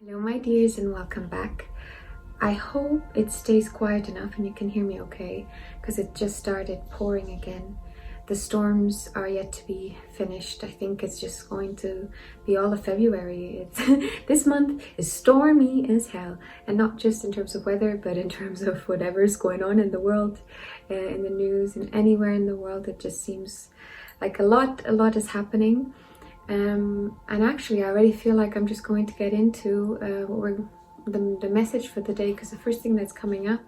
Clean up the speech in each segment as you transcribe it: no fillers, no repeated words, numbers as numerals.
Hello my dears and welcome back. I hope it stays quiet enough and you can hear me okay, because it just started pouring again. The storms are yet to be finished. I think it's just going to be all of February. This month is stormy as hell, and not just in terms of weather, but in terms of whatever's going on in the world, in the news and anywhere in the world. It just seems like a lot is happening. And actually I already feel like I'm just going to get into the message for the day, because the first thing that's coming up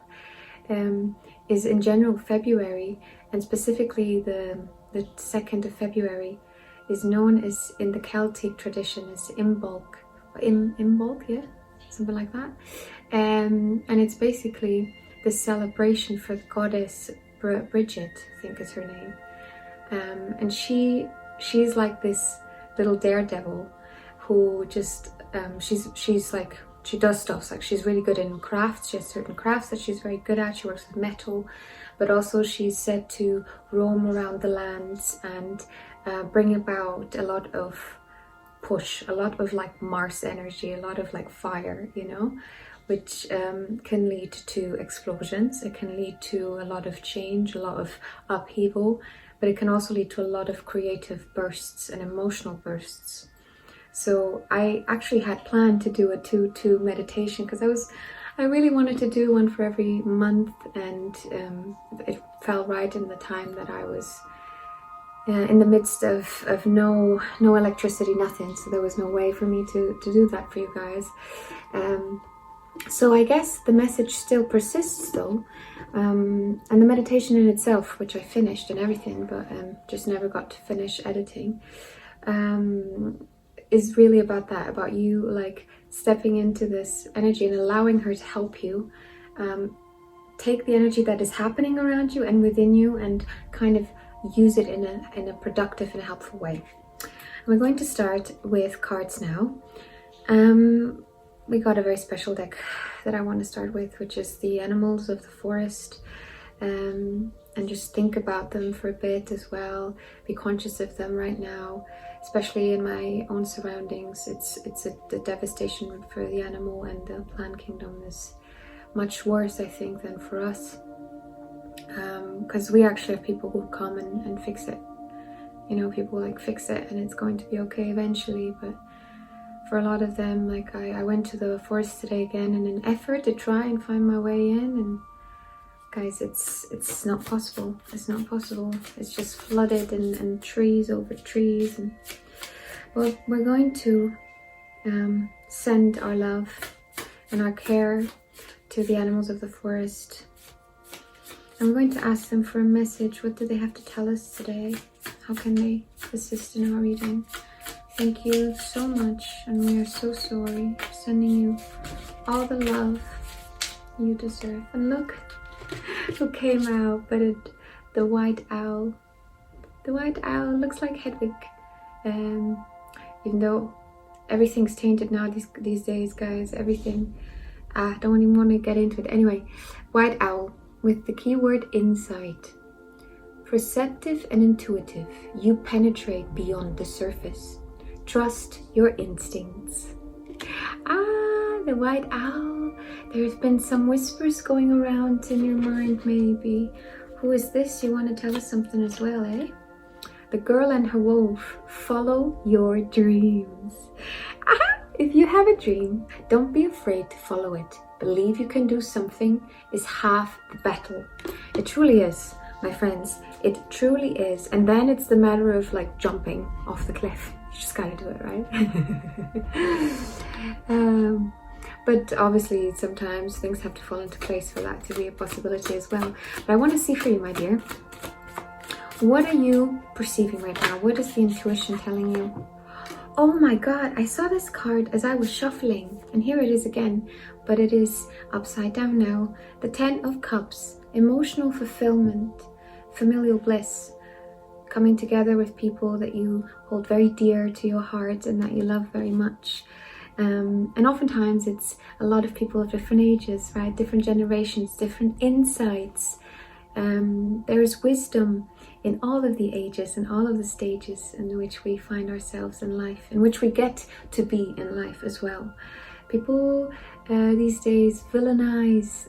is in general February, and specifically the 2nd of February is known as, in the Celtic tradition, as Imbolc, yeah, something like that. And it's basically the celebration for the goddess Bridget, I think is her name. And she's like this little daredevil who just she's like, she does stuff, like she's really good in crafts. She has certain crafts that she's very good at. She works with metal, but also she's said to roam around the lands and bring about a lot of push, a lot of like Mars energy, a lot of like fire, you know, which can lead to explosions. It can lead to a lot of change, a lot of upheaval, but it can also lead to a lot of creative bursts and emotional bursts. So I actually had planned to do a 2-2 meditation, because I really wanted to do one for every month, and it fell right in the time that I was in the midst of no electricity, nothing. So there was no way for me to do that for you guys. So I guess the message still persists though, and the meditation in itself, which I finished and everything, but just never got to finish editing, is really about that, about you like stepping into this energy and allowing her to help you take the energy that is happening around you and within you and kind of use it in a productive and helpful way. And we're going to start with cards now. We got a very special deck that I want to start with, which is the animals of the forest, and just think about them for a bit as well. Be conscious of them right now, especially in my own surroundings. The devastation for the animal and the plant kingdom is much worse, I think, than for us, because we actually have people who come and fix it. You know, people like fix it and it's going to be okay eventually, but for a lot of them, like I went to the forest today again in an effort to try and find my way in, and guys, it's not possible. It's not possible. It's just flooded and trees over trees. And well, we're going to send our love and our care to the animals of the forest. I'm going to ask them for a message. What do they have to tell us today? How can they assist in our reading? Thank you so much, and we are so sorry for sending you all the love you deserve. And look who came out, but the white owl. The white owl looks like Hedwig. Even though everything's tainted now these days, guys, everything. I don't even want to get into it. Anyway, white owl with the keyword insight. Perceptive and intuitive, you penetrate beyond the surface. Trust your instincts. The white owl. There's been some whispers going around in your mind, maybe. Who is this? You want to tell us something as well, eh? The girl and her wolf. Follow your dreams. If you have a dream, don't be afraid to follow it. Believe you can do something is half the battle. It truly is, my friends. It truly is. And then it's the matter of like jumping off the cliff. You just gotta do it, right? But obviously sometimes things have to fall into place for that to be a possibility as well. But I want to see for you, my dear, what are you perceiving right now? What is the intuition telling you? Oh my God, I saw this card as I was shuffling, and here it is again, but it is upside down now. The 10 of Cups, emotional fulfillment, familial bliss, coming together with people that you hold very dear to your heart and that you love very much. And oftentimes it's a lot of people of different ages, right? Different generations, different insights. There is wisdom in all of the ages and all of the stages in which we find ourselves in life, in which we get to be in life as well. People these days villainize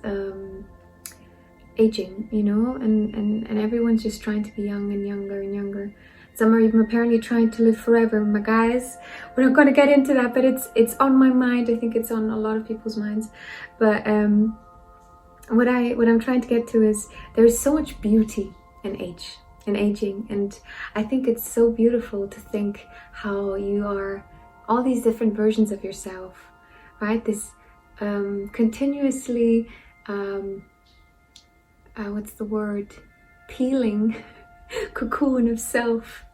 aging, you know, and everyone's just trying to be young and younger and younger. Some are even apparently trying to live forever. My guys, we're not going to get into that, but it's on my mind. I think it's on a lot of people's minds. But what I'm trying to get to is there's so much beauty in aging, and I think it's so beautiful to think how you are all these different versions of yourself, right? This continuously what's the word, peeling cocoon of self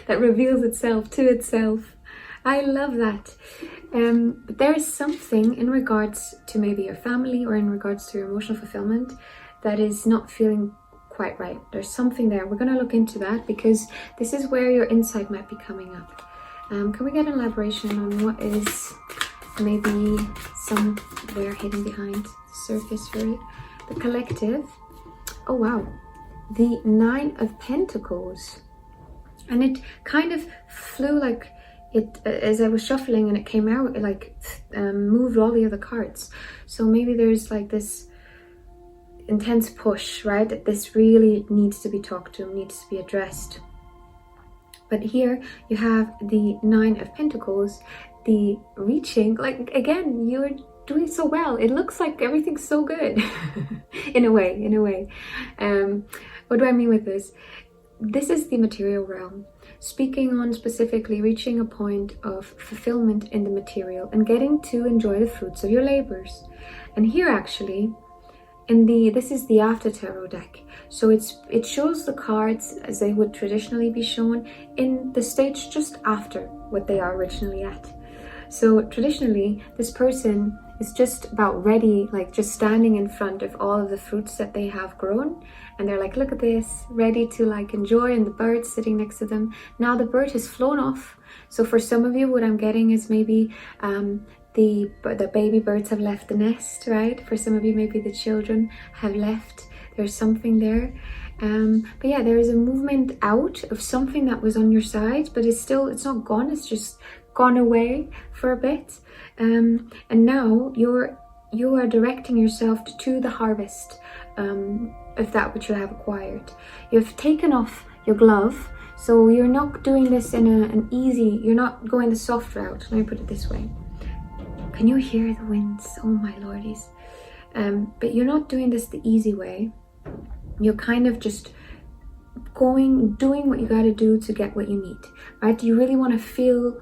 that reveals itself to itself. I love that. But there is something in regards to maybe your family or in regards to your emotional fulfillment that is not feeling quite right. There's something there. We're going to look into that because this is where your insight might be coming up. Can we get an elaboration on what is maybe somewhere hidden behind the surface for it? The collective. Oh wow, the 9 of Pentacles, and it kind of flew like it as I was shuffling, and it came out, it like moved all the other cards. So maybe there's like this intense push, right, that this really needs to be talked to, needs to be addressed. But here you have the 9 of Pentacles, the reaching, like again, you're doing so well. It looks like everything's so good in a way. What do I mean with this? This is the material realm, speaking on specifically reaching a point of fulfillment in the material and getting to enjoy the fruits of your labors. And here actually, this is the after tarot deck. So it shows the cards as they would traditionally be shown in the stage just after what they are originally at. So traditionally, this person is just about ready, like just standing in front of all of the fruits that they have grown. And they're like, look at this, ready to like enjoy, and the bird's sitting next to them. Now the bird has flown off. So for some of you, what I'm getting is maybe the baby birds have left the nest, right? For some of you, maybe the children have left. There's something there. But yeah, there is a movement out of something that was on your side, but it's not gone. It's just gone away for a bit. And now you are directing yourself to the harvest of that which you have acquired. You've taken off your glove, so you're not doing this in an easy, you're not going the soft route. Let me put it this way. Can you hear the winds? Oh my lordies. But you're not doing this the easy way. You're kind of just doing what you got to do to get what you need, right? You really want to feel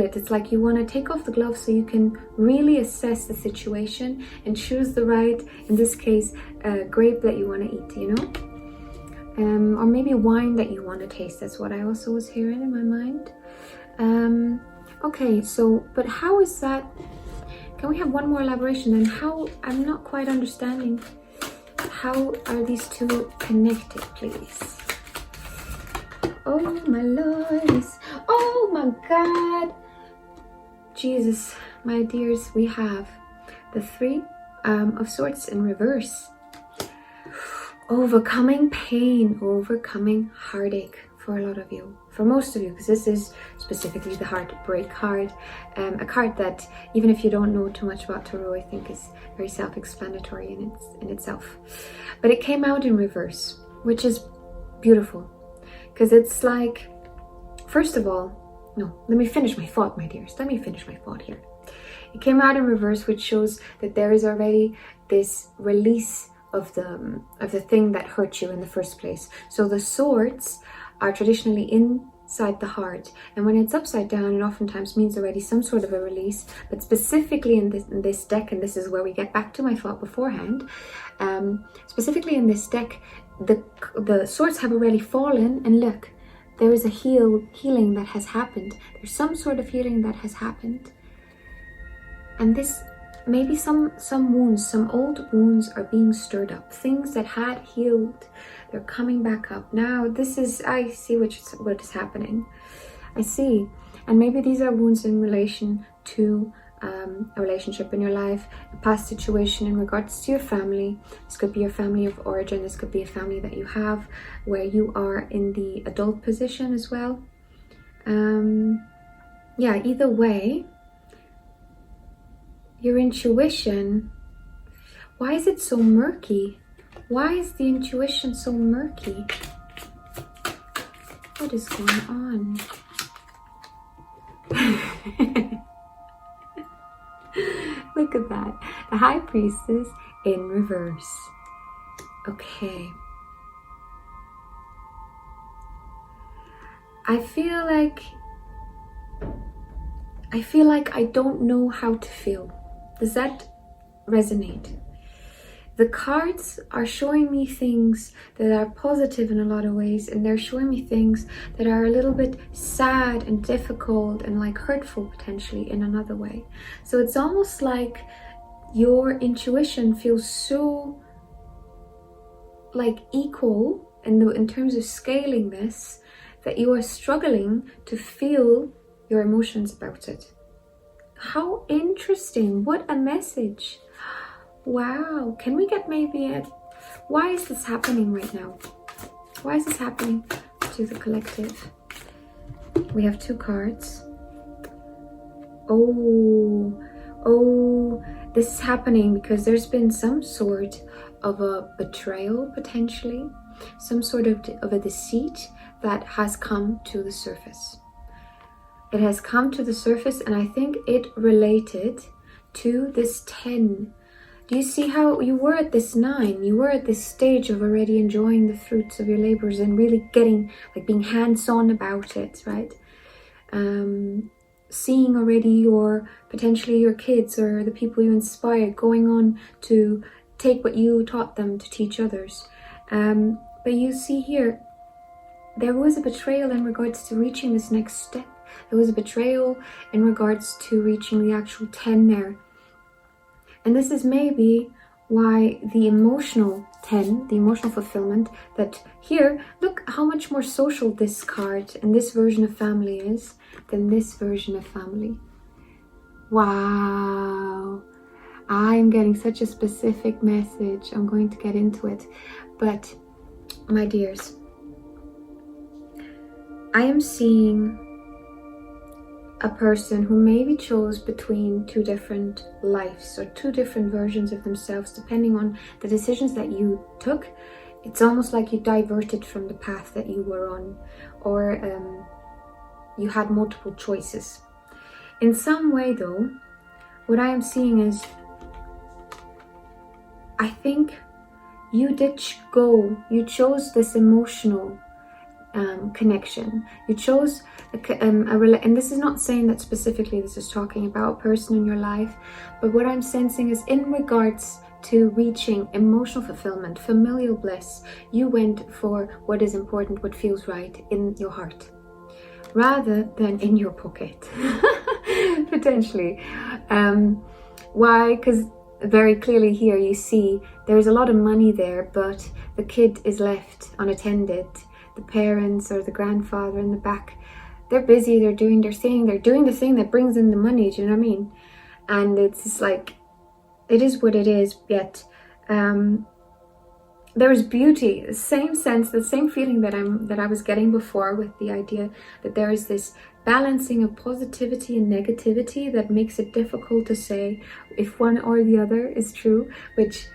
it. It's like you want to take off the gloves so you can really assess the situation and choose the right, in this case, grape that you want to eat, you know? Or maybe wine that you want to taste. That's what I also was hearing in my mind. Okay, so, but how is that? Can we have one more elaboration? And how, I'm not quite understanding, how are these two connected, please? Oh my lords, oh my God. Jesus, my dears, we have the 3 of Swords in reverse. Overcoming pain, overcoming heartache for a lot of you, for most of you, because this is specifically the heartbreak card, a card that even if you don't know too much about tarot, I think is very self-explanatory in itself. But it came out in reverse, which is beautiful, because it's like, first of all, no, let me finish my thought, my dears. Let me finish my thought here. It came out in reverse, which shows that there is already this release of the thing that hurt you in the first place. So the swords are traditionally inside the heart, and when it's upside down, it oftentimes means already some sort of a release. But specifically in this deck, and this is where we get back to my thought beforehand, specifically in this deck, the swords have already fallen, and look, there is a healing that has happened. There's some sort of healing that has happened, and this, maybe some wounds, some old wounds are being stirred up. Things that had healed, they're coming back up. Now this is, I see what is happening. I see. And maybe these are wounds in relation to a relationship in your life, a past situation in regards to your family. This could be your family of origin. This could be a family that you have where you are in the adult position as well. Yeah, either way, your intuition, why is it so murky? Why is the intuition so murky? What is going on? Look at that. The High Priestess in reverse. Okay. I feel like I don't know how to feel. Does that resonate? The cards are showing me things that are positive in a lot of ways, and they're showing me things that are a little bit sad and difficult and like hurtful potentially in another way. So it's almost like your intuition feels so like equal in terms of scaling this, that you are struggling to feel your emotions about it. How interesting. What a message. Wow. Can we get maybe a... Why is this happening right now? Why is this happening to the collective? We have 2 cards. Oh, this is happening because there's been some sort of a betrayal potentially, some sort of a deceit that has come to the surface. It has come to the surface, and I think it related to this 10. Do you see how you were at this 9? You were at this stage of already enjoying the fruits of your labors and really getting, like, being hands-on about it, right? Seeing already potentially your kids or the people you inspired going on to take what you taught them to teach others. But you see here, there was a betrayal in regards to reaching this next step. There was a betrayal in regards to reaching the actual 10 there. And this is maybe why the emotional 10, the emotional fulfillment, that here, look how much more social this card and this version of family is than this version of family. Wow. I'm getting such a specific message. I'm going to get into it. But my dears, I am seeing a person who maybe chose between 2 different lives or 2 different versions of themselves, depending on the decisions that you took. It's almost like you diverted from the path that you were on, or you had multiple choices. In some way though, what I am seeing is, I think you you chose this emotional connection. You chose and this is not saying that specifically this is talking about a person in your life, but what I'm sensing is in regards to reaching emotional fulfillment, familial bliss, you went for what is important, what feels right in your heart, rather than in your pocket. Potentially. Why? Because very clearly here you see there's a lot of money there, but the kid is left unattended. The parents or the grandfather in the back, they're busy, they're doing their thing, they're doing the thing that brings in the money, do you know what I mean? And it's just like, it is what it is, yet there is beauty, the same sense, the same feeling that I was getting before, with the idea that there is this balancing of positivity and negativity that makes it difficult to say if one or the other is true, which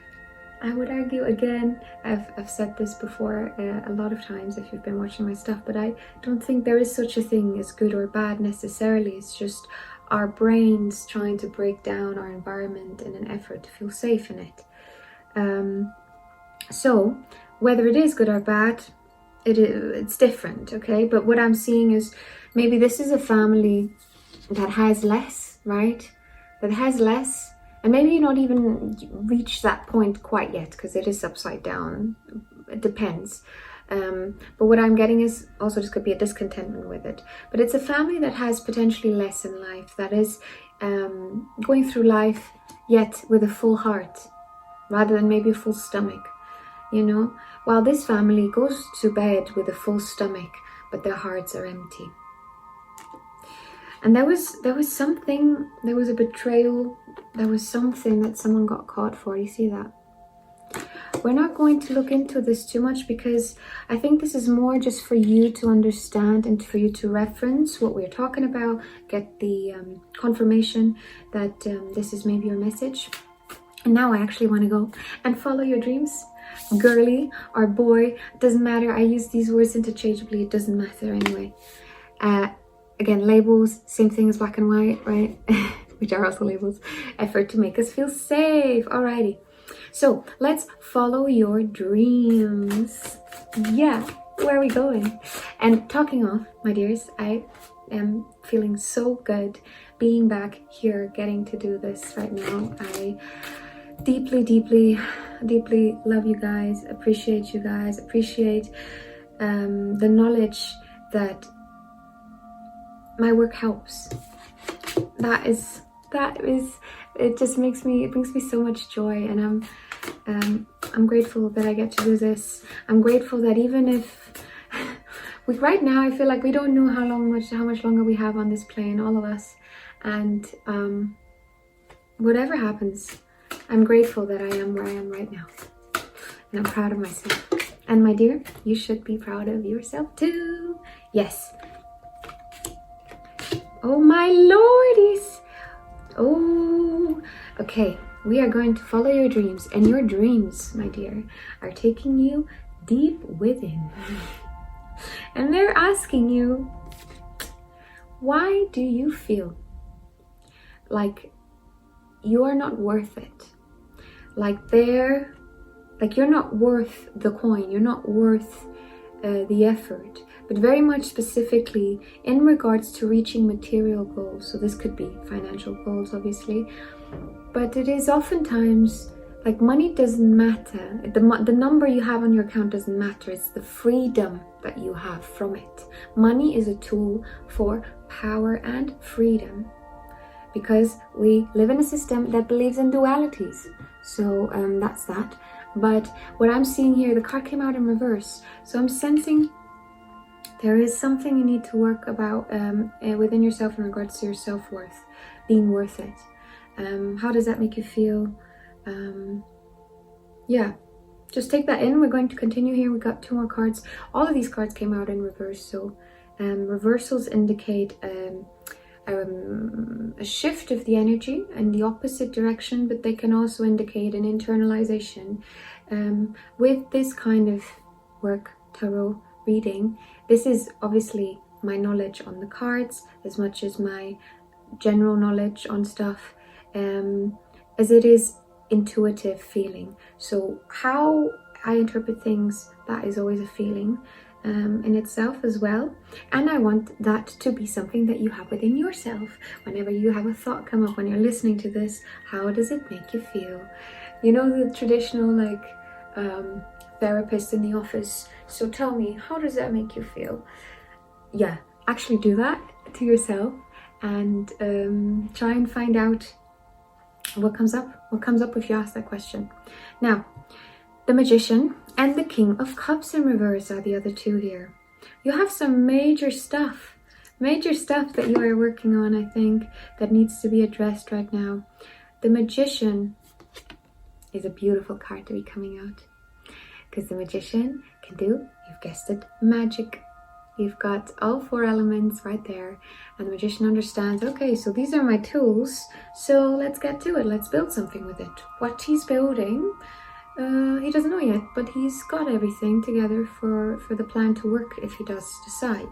I would argue, again, I've said this before a lot of times if you've been watching my stuff, but I don't think there is such a thing as good or bad necessarily. It's just our brains trying to break down our environment in an effort to feel safe in it. So whether it is good or bad, it's different, okay? But what I'm seeing is maybe this is a family that has less, right? That has less. And maybe you not even reach that point quite yet, because it is upside down. It depends. But what I'm getting is also this could be a discontentment with it. But it's a family that has potentially less in life, that is going through life yet with a full heart, rather than maybe a full stomach, you know? While this family goes to bed with a full stomach, but their hearts are empty. And there was something, there was a betrayal, there was something that someone got caught for. You see that? we're not going to look into this too much, because I think this is more just for you to understand and for you to reference what we're talking about, get the confirmation that this is maybe your message. And now I actually want to go and follow your dreams. Girly or boy, doesn't matter. I use these words interchangeably. It doesn't matter anyway. Again, labels, same thing as black and white, right? Which are also labels. Effort to make us feel safe. Alrighty. So let's follow your dreams. Yeah, where are we going? And talking off, my dears, I am feeling so good being back here, getting to do this right now. I deeply, deeply, deeply love you guys, appreciate you guys, appreciate the knowledge that my work helps. That is, it just brings me so much joy, and I'm grateful that I get to do this. I'm grateful that even if right now I feel like we don't know how much longer we have on this plane, all of us, and whatever happens, I'm grateful that I am where I am right now, and I'm proud of myself. And my dear, you should be proud of yourself too. Yes. Oh my lordies. Oh, okay. We are going to follow your dreams, and your dreams, my dear, are taking you deep within. And they're asking you, why do you feel like you are not worth it? Like you're not worth the coin, you're not worth the effort, but very much specifically in regards to reaching material goals. So this could be financial goals, obviously, but it is oftentimes like money doesn't matter. The number you have on your account doesn't matter. It's the freedom that you have from it. Money is a tool for power and freedom, because we live in a system that believes in dualities. So that's that. But what I'm seeing here, the card came out in reverse. So I'm sensing there is something you need to work about within yourself in regards to your self-worth, being worth it. How does that make you feel? Yeah, just take that in. We're going to continue here. We got 2 more cards. All of these cards came out in reverse. So reversals indicate a shift of the energy in the opposite direction, but they can also indicate an internalization. With this kind of work, tarot reading, this is obviously my knowledge on the cards as much as my general knowledge on stuff, as it is intuitive feeling. So how I interpret things, that is always a feeling in itself as well, and I want that to be something that you have within yourself. Whenever you have a thought come up when you're listening to this, how does it make you feel? You know, the traditional like therapist in the office, so tell me, how does that make you feel? Yeah, actually do that to yourself, and try and find out what comes up if you ask that question. Now, the Magician and the King of Cups in reverse are the other 2 here. You have some major stuff that you are working on, I think, that needs to be addressed right now. The Magician is a beautiful card to be coming out, because the Magician can do, you've guessed it, magic. You've got all 4 elements right there, and the Magician understands, okay, so these are my tools, so let's get to it, let's build something with it. What he's building, he doesn't know yet, but he's got everything together for the plan to work if he does decide.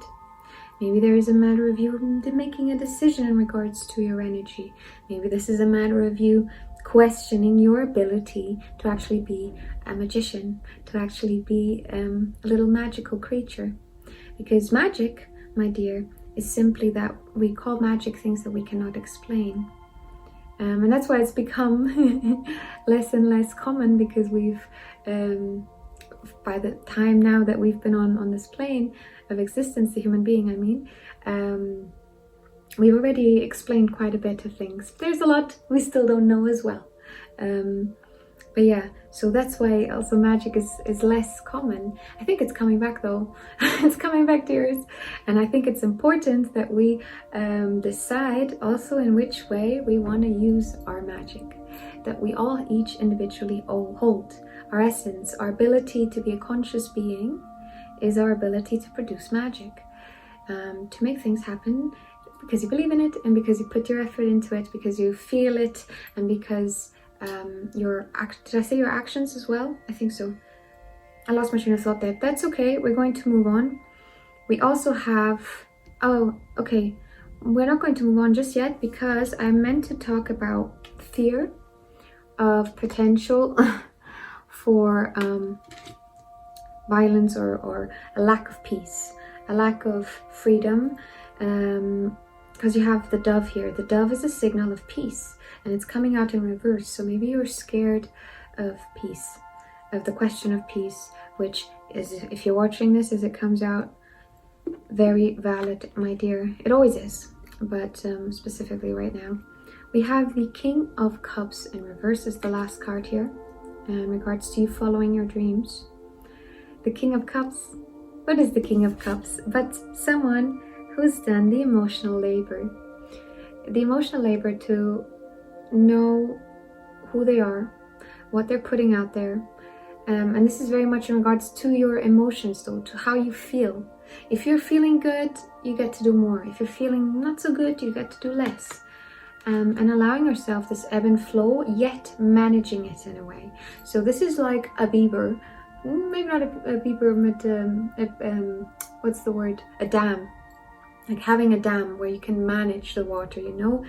Maybe there is a matter of you making a decision in regards to your energy. Maybe this is a matter of you questioning your ability to actually be a magician, to actually be a little magical creature. Because magic, my dear, is simply that we call magic things that we cannot explain. And that's why it's become less and less common, because we've, by the time now that we've been on this plane of existence, the human being, I mean, we've already explained quite a bit of things. There's a lot we still don't know as well. But yeah, so that's why also magic is less common. I think it's coming back though. It's coming back, dears. And I think it's important that we decide also in which way we want to use our magic. That we all each individually hold our essence, our ability to be a conscious being is our ability to produce magic, to make things happen because you believe in it and because you put your effort into it, because you feel it, and because did I say your actions as well? I think so. I lost my train of thought there. That's okay. We're going to move on. We also have, oh, okay. We're not going to move on just yet because I meant to talk about fear of potential for violence or a lack of peace, a lack of freedom, because you have the dove here. The dove is a signal of peace and it's coming out in reverse. So maybe you're scared of peace, of the question of peace, which is, if you're watching this as it comes out, very valid, my dear. It always is, but specifically right now. We have the King of Cups in reverse as the last card here in regards to you following your dreams. The King of Cups, what is the King of Cups? But someone who's done the emotional labor. The emotional labor to know who they are, what they're putting out there. And this is very much in regards to your emotions though, to how you feel. If you're feeling good, you get to do more. If you're feeling not so good, you get to do less. And allowing yourself this ebb and flow, yet managing it in a way. So this is like a beaver, maybe not a beaver, but what's the word? A dam. Like having a dam where you can manage the water, you know?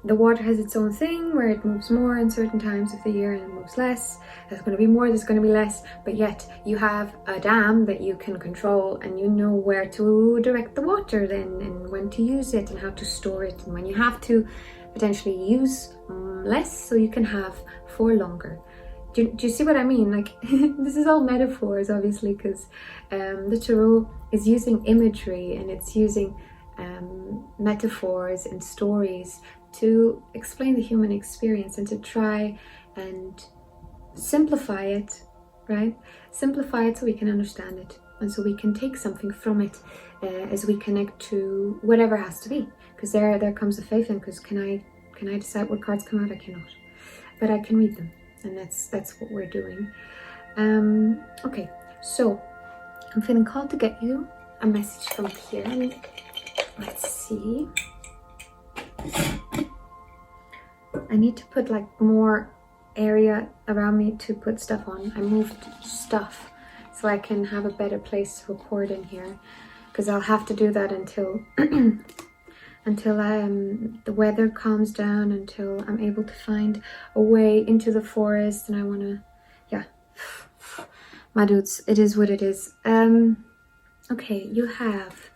The water has its own thing where it moves more in certain times of the year and it moves less. There's going to be more, there's going to be less, but yet you have a dam that you can control and you know where to direct the water then and when to use it and how to store it and when you have to potentially use less so you can have for longer. Do you see what I mean? Like this is all metaphors obviously because the tarot is using imagery and it's using metaphors and stories to explain the human experience and to try and simplify it, right? Simplify it so we can understand it and so we can take something from it as we connect to whatever has to be. Because there comes the faith in, because can I decide what cards come out? I cannot. But I can read them. And that's what we're doing. Okay, so I'm feeling called to get you a message from here. Let's see. I need to put like more area around me to put stuff on. I moved stuff so I can have a better place to record in here, because I'll have to do that until until the weather calms down, until I'm able to find a way into the forest. And I want to, yeah, my dudes, it is what it is. Okay, you have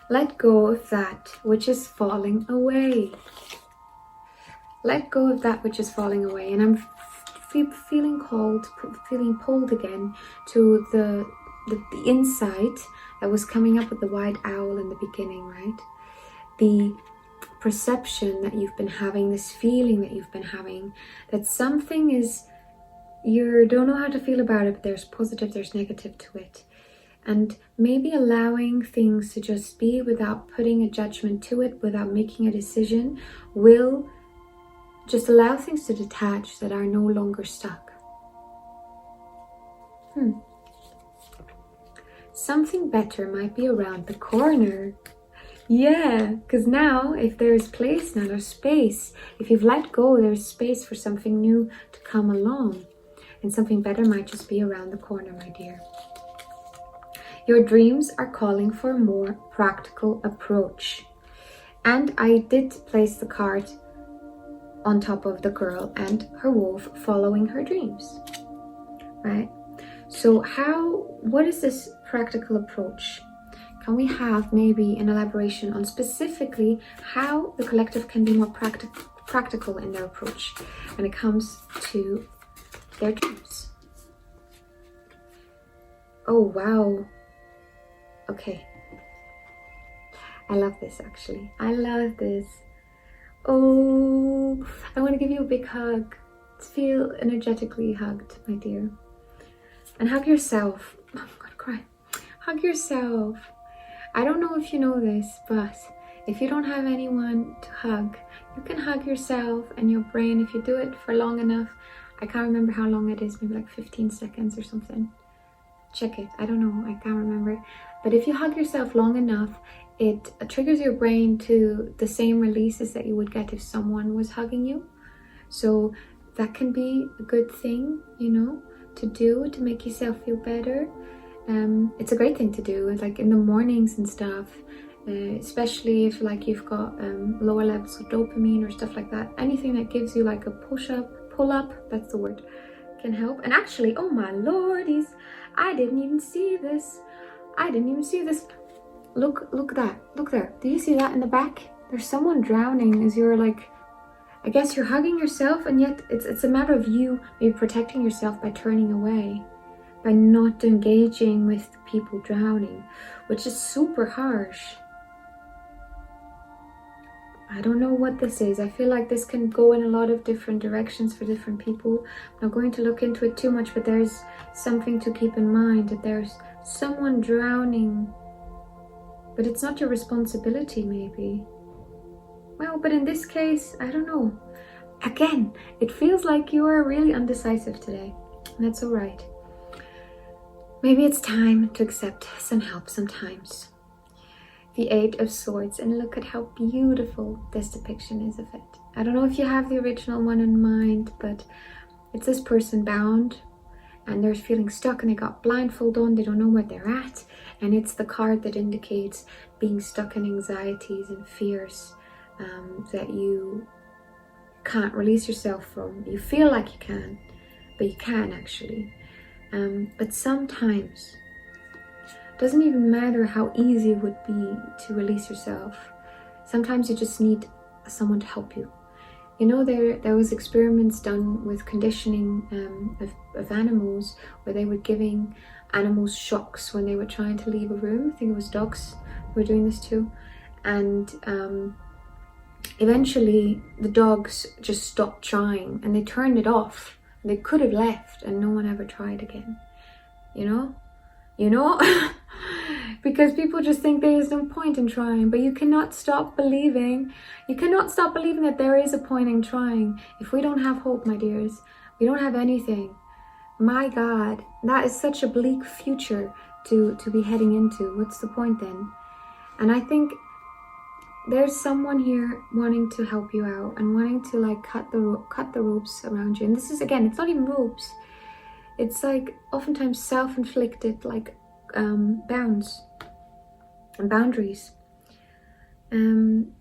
let go of that which is falling away. Let go of that which is falling away. And I'm feeling called, feeling pulled again to the insight that was coming up with the white owl in the beginning, right? The perception that you've been having, this feeling that you've been having, that something is, you don't know how to feel about it, but there's positive, there's negative to it. And maybe allowing things to just be without putting a judgment to it, without making a decision, will just allow things to detach that are no longer stuck. Something better might be around the corner. Yeah, because now if there's place, now there's space. If you've let go, there's space for something new to come along. And something better might just be around the corner, my dear. Your dreams are calling for a more practical approach. And I did place the card on top of the girl and her wolf following her dreams, right? So what is this practical approach? Can we have maybe an elaboration on specifically how the collective can be more practical in their approach when it comes to their dreams? Oh, wow. Okay. I love this actually. I love this. Oh, I want to give you a big hug. Feel energetically hugged, my dear. And hug yourself. Oh, I'm gonna cry. Hug yourself. I don't know if you know this, but if you don't have anyone to hug, you can hug yourself and your brain. If you do it for long enough, I can't remember how long it is, maybe like 15 seconds or something. Check it, I don't know, I can't remember. But if you hug yourself long enough, it triggers your brain to the same releases that you would get if someone was hugging you. So that can be a good thing, you know, to do to make yourself feel better. It's a great thing to do, like in the mornings and stuff, especially if like you've got lower levels of dopamine or stuff like that. Anything that gives you like a pull up, that's the word, can help. And actually, oh my lordies, I didn't even see this. Look that, look there. Do you see that in the back? There's someone drowning as you're like, I guess you're hugging yourself, and yet it's a matter of you maybe protecting yourself by turning away, by not engaging with the people drowning, which is super harsh. I don't know what this is. I feel like this can go in a lot of different directions for different people. I'm not going to look into it too much, but there's something to keep in mind, that there's someone drowning, but it's not your responsibility maybe. Well, but in this case, I don't know. Again, it feels like you are really undecisive today. And that's all right. Maybe it's time to accept some help sometimes. The Eight of Swords, and look at how beautiful this depiction is of it. I don't know if you have the original one in mind, but it's this person bound and they're feeling stuck and they got blindfold on, they don't know where they're at, and it's the card that indicates being stuck in anxieties and fears that you can't release yourself from. You feel like you can, but you can't actually. But sometimes it doesn't even matter how easy it would be to release yourself. Sometimes you just need someone to help you. You know, there was experiments done with conditioning of animals where they were giving animals shocks when they were trying to leave a room. I think it was dogs who were doing this too. And eventually the dogs just stopped trying and they turned it off. They could have left and no one ever tried again. You know? Because people just think there is no point in trying, but you cannot stop believing. You cannot stop believing that there is a point in trying. If we don't have hope, my dears, we don't have anything. My God, that is such a bleak future to be heading into. What's the point then? And I think there's someone here wanting to help you out and wanting to like cut the ropes around you. And this is, again, it's not even ropes. It's like oftentimes self-inflicted, like bounds and boundaries. And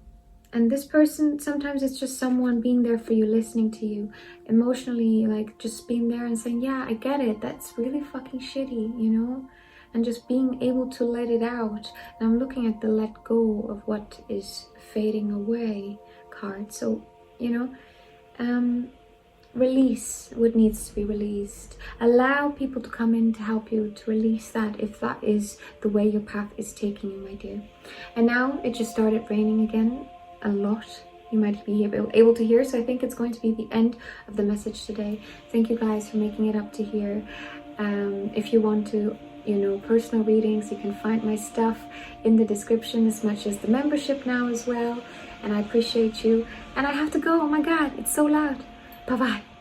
this person, sometimes it's just someone being there for you, listening to you emotionally, like just being there and saying, yeah, I get it, that's really fucking shitty, you know, and just being able to let it out. And I'm looking at the let go of what is fading away card. So, you know, release what needs to be released. Allow people to come in to help you to release that, if that is the way your path is taking you, my dear. And now it just started raining again a lot. You might be able to hear, so I think it's going to be the end of the message today. Thank you guys for making it up to here. If you want to, you know, personal readings, you can find my stuff in the description, as much as the membership now as well. And I appreciate you. And I have to go. Oh my God, it's so loud. Bye-bye.